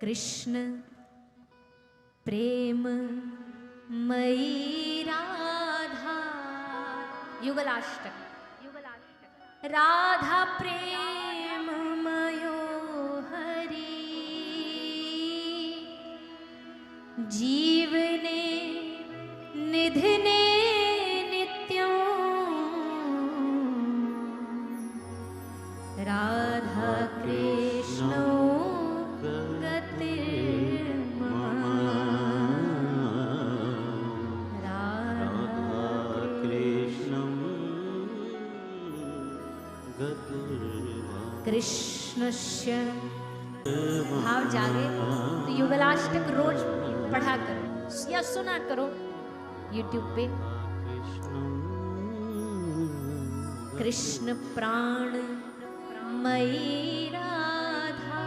कृष्ण प्रेम मयी राधा। युगलाष्टक। राधा प्रेम मयो हरि, जीवने निधने नित्यों, राधा कृष्णो कृष्णस्य। भाव जागे तो युगलाष्टक रोज पढ़ा करो या सुना करो YouTube पे। कृष्ण प्राण मयी राधा,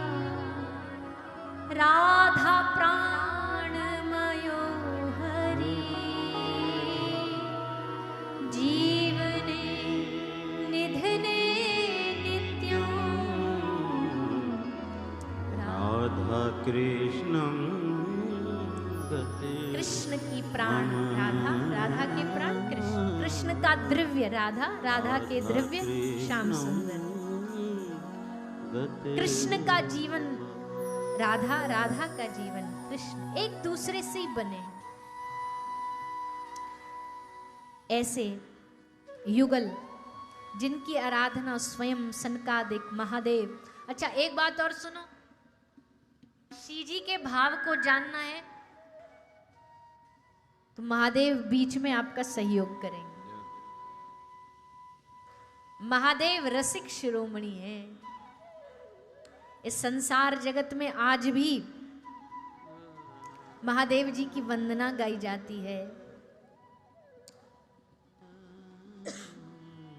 राधा प्राण मयो हरि, जीवने निधने कृष्ण कृष्ण की प्राण राधा, राधा के प्राण कृष्ण, कृष्ण का द्रव्य राधा, राधा के द्रव्य श्याम सुंदर। कृष्ण का जीवन राधा, राधा का जीवन कृष्ण, एक दूसरे से ही बने। ऐसे युगल जिनकी आराधना स्वयं सनकादिक महादेव। अच्छा एक बात और सुनो, श्री जी के भाव को जानना है तो महादेव बीच में आपका सहयोग करेंगे। महादेव रसिक शिरोमणि है। इस संसार जगत में आज भी महादेव जी की वंदना गाई जाती है।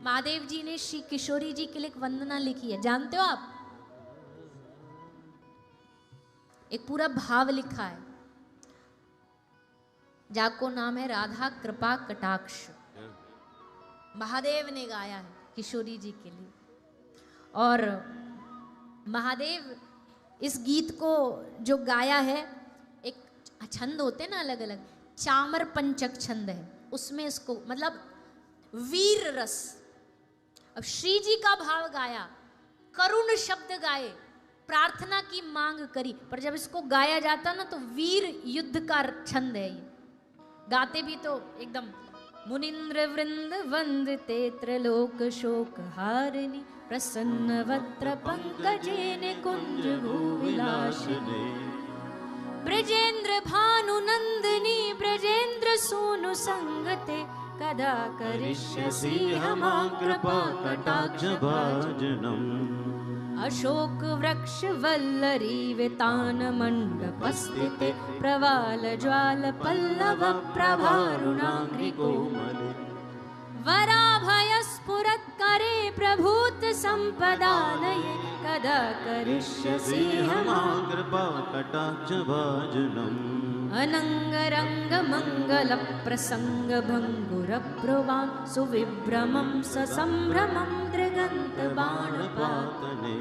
महादेव जी ने श्री किशोरी जी के लिए एक वंदना लिखी है, जानते हो आप? एक पूरा भाव लिखा है, जाको नाम है राधा कृपा कटाक्ष। महादेव ने गाया है किशोरी जी के लिए। और महादेव इस गीत को जो गाया है, एक छंद होते हैं ना अलग अलग, चामर पंचक छंद है, उसमें इसको मतलब वीर रस। अब श्री जी का भाव गाया, करुण शब्द गाए, प्रार्थना की मांग करी, पर जब इसको गाया जाता ना तो वीर युद्ध का छंद है ये। गाते भी तो एकदम मुनिंद्र वृंद वंदते त्रिलोक शोक हारिणी, प्रसन्न वक्त्र पंकजेन कुंज भूविलासिनी, ब्रजेंद्र भानु नंदिनी ब्रजेंद्र सोनु संगते, कदा करिष्यसि हमां कृपा कटाक्ष भाजनम्। अशोक वृक्ष वल्लरी वितान मंडपस्थिते, प्रवाल ज्वाल पल्लव प्रभारुणाग्रि कोमले, वराभय स्फुरत्करे प्रभूत संपदालये, कदा करिष्यसि हमां कृपा कटाक्ष भाजनम्। अनंगरंग मंगल प्रसंग भंगुर प्रुवां, सुविभ्रमं ससंभ्रमं दृगंत बाणपातने,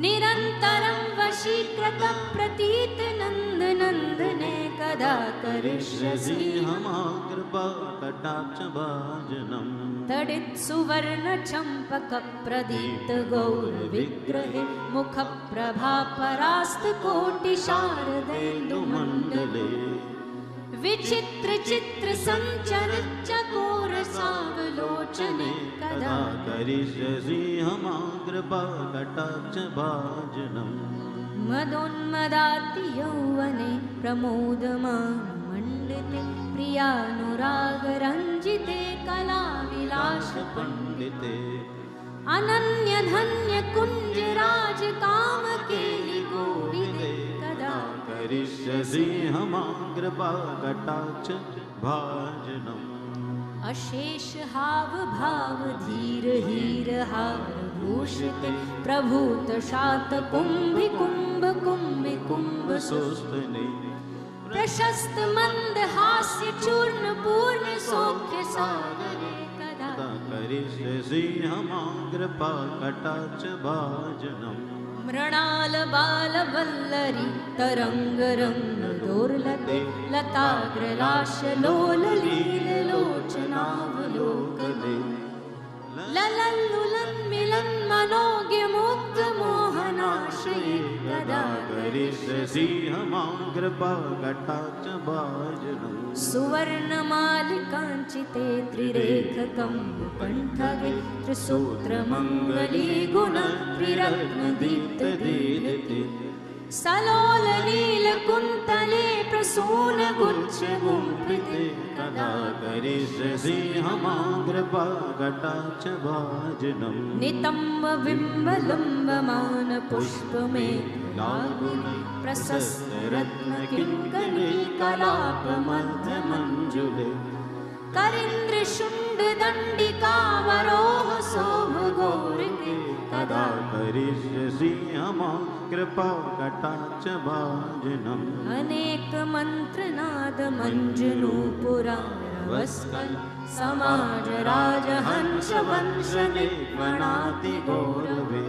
निरंतरं वशीकृत प्रतीत नंद नंदने, कदा करिष्यसि हमां कृपा कटाक्ष भाजनम्। तडित सुवर्ण चंपक प्रदीप्त गौर विग्रहे, मुख प्रभा परास्त कोटि शारदेन्दु मंडले, विचित्र चित्र संचरित चकोर सावलोचने, कदा करिष्यसि हमां कृपा कटाक्ष भाजनम्। मदोन्मदाति यौवने प्रमोदमान मंडिते, प्रियानुराग रंजिते कला विलास पंडिते, अनन्य धन्य कुंज राज काम केलि गोविदे, कदा करिष्यसि हमां कृपा कटाक्ष भाजनम्। अशेष हाव भाव धीर हीर हार भूषिते, प्रभूत शात कुंभि कुंभ कुंभि कुंभ सुस्तने, प्रशस्त मंद हास्य चूर्ण पूर्ण सौख्य सागरे, कदा करिष्यसि हमां कृपा कटाक्ष भाजनम्। मृणाल बाल वल्लरी तरंग रंग दोर्लते लताग्रलाश लोल लील लोचनावलोकने ललन लुलन मिलन मनोज्ञ मुग्ध मोहनाश्रये कदा करिष्यसि हमाग्रपाकटाक्ष भाजनम् सुवर्णमालिकाञ्चिते त्रिरेखकं कण्ठगे त्रिसूत्रमङ्गली गुणत्रिरत्नदीप्तदीप्ते सलोलनीलकुन्तले प्रसूनगुच्छगुम्फिते कदा करिष्यसि हमाग्रपाकटाक्ष भाजनम् नितम्बबिम्बलम्बमान पुष्पमेखलागुली प्रशस्तरत्नकिङ्कणी कलापमध्यमञ्जुले करीन्द्रशुण्डदण्डिकावरोह शोभगोरिके कदा करिष्यसि हमाग्रपाकटाक्ष भाजनम् अनेकमन्त्रनाद मञ्जुनूपुरारवस्कल समाजराजहंस वंशने वनाति गौरवे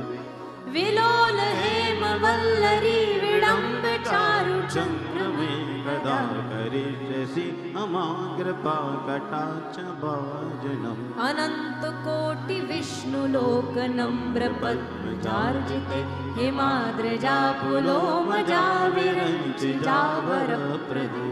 विलोल हेम वल्लरी विडम्ब चारु चन्द्रमे कदा करिष्यसि हमाग्रपाकटाक्ष भाजनम् अनंत कोटि विष्णु लोक नम्र पद्मजार्जिते हिमाद्रजा पुलोमजा विरंच जावर प्रदे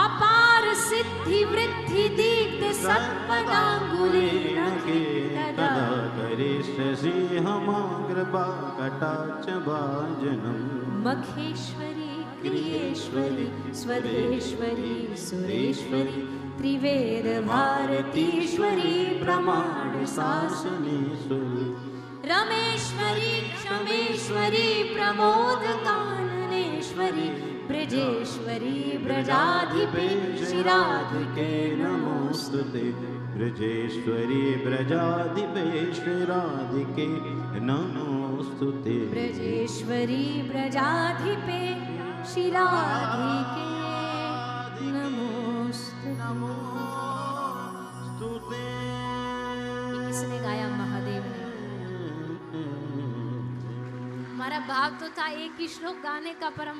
अपार सिद्धि वृद्धि दीप्त सत्पदांगुलीन के कदा करिष्यसि हमाग्रपाकटाक्ष भाजनम् मखेश्वरी क्रियेश्वरी स्वदेश्वरी सुरेश्वरी त्रिवेद भारतीश्वरी प्रमाण शासनेश्वरी रमेश्वरी क्षमेश्वरी प्रमोद काननेश्वरी ब्रजेश्वरी ब्रजाधिपे श्रीराधिके नमोस्तुते ब्रजेश्वरी ब्रजाधिपे श्रीराधिके नमोस्तुते ब्रजेश्वरी ब्रजाधिपे श्रीराधिके नमोस्तुते। ये किसने गाया? महादेव ने। हमारा भाव तो था एक ही श्लोक गाने का, पर हम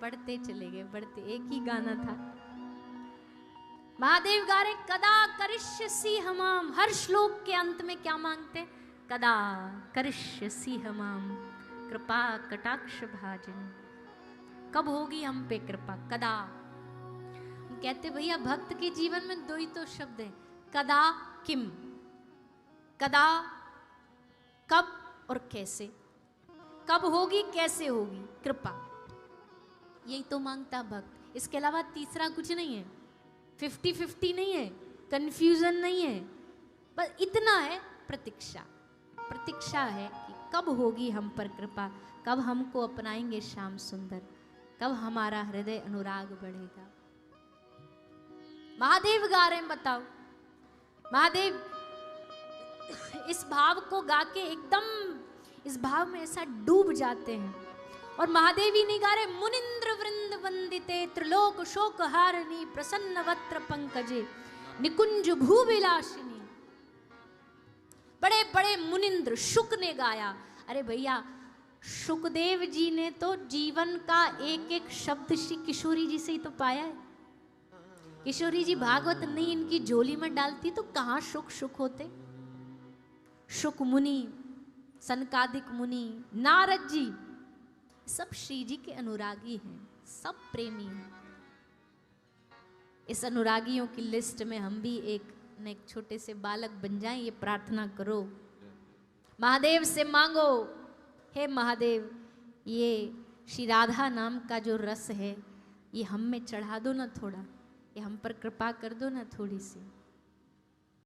बढ़ते चले गए, बढ़ते। एक ही गाना था। महादेव गा रहे कदा करिष्यसि हमाम। हर श्लोक के अंत में क्या मांगते? कदा करिष्यसि हमाम कृपा कटाक्ष भाजन। कब होगी हम पे कृपा? कदा। हम कहते भैया भक्त के जीवन में दो ही तो शब्द है, कदा किम। कदा कब और कैसे। कब होगी, कैसे होगी कृपा, यही तो मांगता भक्त। इसके अलावा तीसरा कुछ नहीं है, 50-50 नहीं है, कंफ्यूजन नहीं है, बस इतना है, प्रतीक्षा। प्रतीक्षा है कि कब होगी हम पर कृपा, कब हमको अपनाएंगे श्याम सुंदर, कब हमारा हृदय अनुराग बढ़ेगा। महादेव गा रहे हैं, बताओ। महादेव इस भाव को गा के एकदम इस भाव में ऐसा डूब जाते हैं। और महादेव ही नहीं गा रहे, मुनिंद्र वृंद वंदिते त्रिलोक शोक हारिणी प्रसन्न वक्त्र पंकजे निकुंज भूविलासिनी। बड़े बड़े मुनिंद्र, शुक ने गाया। अरे भैया, शुकदेव जी ने तो जीवन का एक एक शब्द श्री किशोरी जी से ही तो पाया है। किशोरी जी भागवत नहीं इनकी झोली में डालती तो कहाँ शुक शुक होते। शुक मुनि, सनकादिक मुनि, नारद जी, सब श्री जी के अनुरागी हैं, सब प्रेमी हैं। इस अनुरागियों की लिस्ट में हम भी एक छोटे से बालक बन जाएं, ये प्रार्थना करो। महादेव से मांगो, हे महादेव, ये श्री राधा नाम का जो रस है ये हम में चढ़ा दो ना थोड़ा, ये हम पर कृपा कर दो ना थोड़ी सी।